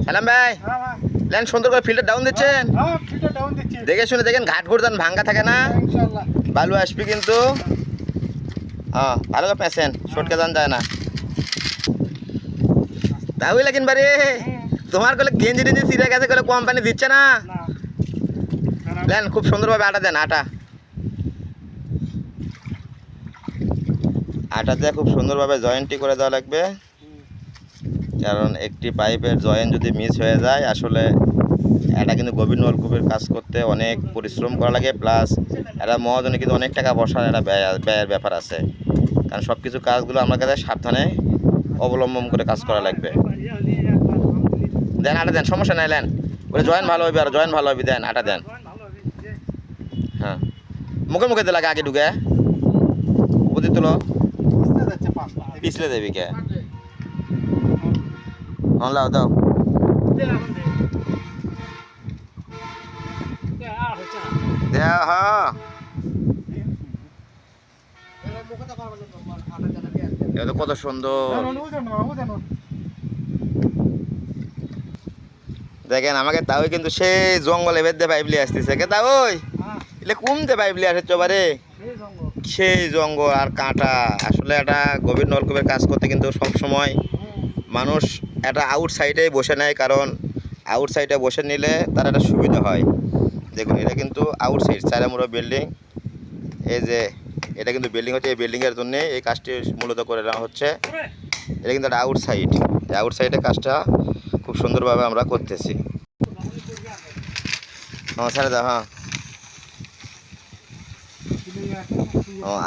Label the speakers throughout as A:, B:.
A: সালাম ভাই, ল্যান্ড সুন্দর করে ফিল্টার ডাউন দিচ্ছেন? দেখে শুনে দেখেন, ঘাট ঘুরদান ভাঙ্গা থাকে না, বালু আসবি কিন্তু। হ্যাঁ, ভালো করে পেঁচেন, সটকে যান যায় না। তাহলে লাগিন বারে তোমার কলে গেঞ্জি টেঞ্জি চিড়ে গেছে, কলে কোম্পানি দিচ্ছে না। ল্যান্ড খুব সুন্দরভাবে আটা দেন, আটা দিয়ে খুব সুন্দরভাবে জয়েন্টটি করে দেওয়া লাগবে। কারণ একটি পাইপের জয়েন্ট যদি মিস হয়ে যায়, আসলে এটা কিন্তু গভীর নলকূপের কাজ করতে অনেক পরিশ্রম করা লাগে, প্লাস এটা মহাজনে কিন্তু অনেক টাকা বসার একটা ব্যয়ের ব্যাপার আছে। কারণ সব কিছু কাজগুলো আমার কাছে সাবধানে অবলম্বন করে কাজ করা লাগবে। দেন আটা দেন, সমস্যা নাই। নেন ওটা জয়েন্ট ভালো হবে, আর জয়েন্ট ভালো হবে, দেন আটা দেন। হ্যাঁ, মুখে মুখে দিলে আগে ঢুকে উপদি তুলো, পিছলে দেবি কে? লাও দাও। হ্যাঁ, এটা কত সুন্দর দেখেন। আমাকে তাও কিন্তু সেই জঙ্গলে বেঁধে পাইপলি আসতেছে কে, তা ওই এলে কমতে পাইপলি আসে চবারে, সেই জঙ্গল আর কাঁটা। আসলে এটা গভীর নলকূপের কাজ করতে কিন্তু সবসময় মানুষ এটা আউট সাইডে বসে নেয়, কারণ আউট সাইডে বসে নিলে তার একটা সুবিধা হয়। দেখুন, এটা কিন্তু আউট সাইড, চারামুড়ো বিল্ডিং, এই যে এটা কিন্তু বিল্ডিং হচ্ছে, এই বিল্ডিংয়ের জন্যে এই কাজটি মূলত করে নেওয়া হচ্ছে। এটা কিন্তু একটা আউট সাইড, এই আউট সাইডে কাজটা খুব সুন্দরভাবে আমরা করতেছি। হ্যাঁ, ছেড়ে দাও। হ্যাঁ,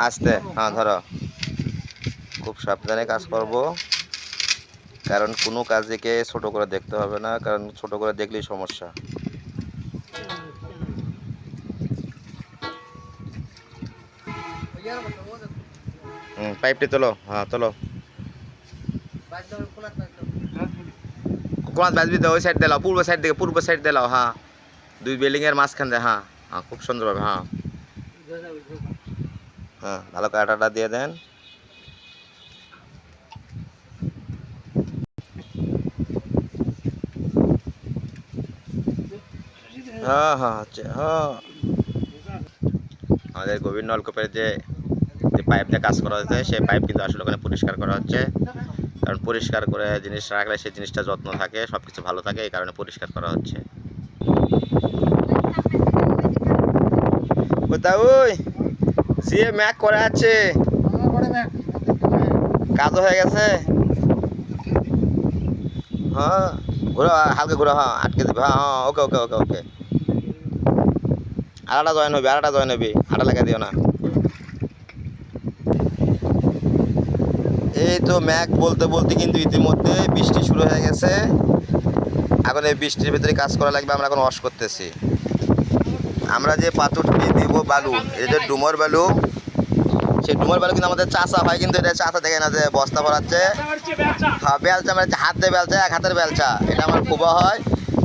A: আস্তে, হ্যাঁ ধরো। খুব সাবধানে কাজ করব, কারণ কোনো কাজকে ছোট করে দেখতে হবে না, কারণ ছোট করে দেখলেই সমস্যা। পাইপটি তোলো, হ্যাঁ তোলো। কোন বাজবি তো ওই সাইড দিলাও, পূর্ব সাইড দিকে, পূর্ব সাইড দিলাও। হ্যাঁ, দুই বিল্ডিং এর মাঝখান দিয়ে। হ্যাঁ হ্যাঁ, খুব সুন্দরভাবে। হ্যাঁ হ্যাঁ, ভালো করে আটাটা দিয়ে দেন। হ্যাঁ হ্যাঁ হচ্ছে। হ্যাঁ, আমাদের গভীর নলকূপের যে পাইপ দিয়ে কাজ করা হচ্ছে, সেই পাইপ কিন্তু আসলে ওখানে পরিষ্কার করা হচ্ছে। কারণ পরিষ্কার করে জিনিস রাখলে সেই জিনিসটা যত্ন থাকে, সব কিছু ভালো থাকে, এই কারণে পরিষ্কার করা হচ্ছে। ওই সে ম্যাক করে আছে, কাজও হয়ে গেছে। হ্যাঁ, ঘুরো হালকা ঘুরো। হ্যাঁ, আটকে দেবে। হ্যাঁ হ্যাঁ, ওকে ওকে ওকে ওকে। আড়াটা জয়েন হবি, আড়াটা জয়েন হবি, আটা লাগা দিও না। এই তো ম্যাক বলতে বলতে কিন্তু ইতিমধ্যে বৃষ্টি শুরু হয়ে গেছে। এখন এই বৃষ্টির ভিতরে কাজ করা লাগবে। আমরা এখন ওয়াশ করতেছি। আমরা যে পাথরটি দিব বালু, এই যে ডুমর বালু, সেই ডুমর বালু কিন্তু আমাদের চাষা ভাই কিন্তু এটা চাষা দেখে না যে বস্তা ভরাচ্ছে। হ্যাঁ, বেলচা মানে হাত দিয়ে বেলচা, এক হাতের বেলচা, এটা আমার খুবা হয়।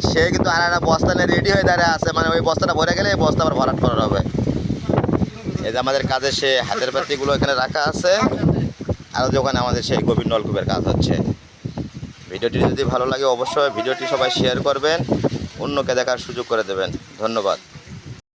A: সে কিন্তু আর একটা বস্তা নিয়ে রেডি হয়ে দাঁড়িয়ে আছে, মানে ওই বস্তাটা ভরে গেলে এই বস্তা আবার ভরাট করা হবে। এই যে আমাদের কাজে সে হাতের পাতিগুলো এখানে রাখা আছে, আর ওখানে আমাদের সেই গভীর নলকূপের কাজ হচ্ছে। ভিডিওটি যদি ভালো লাগে অবশ্যই ভিডিওটি সবাই শেয়ার করবেন, অন্যকে দেখার সুযোগ করে দেবেন। ধন্যবাদ।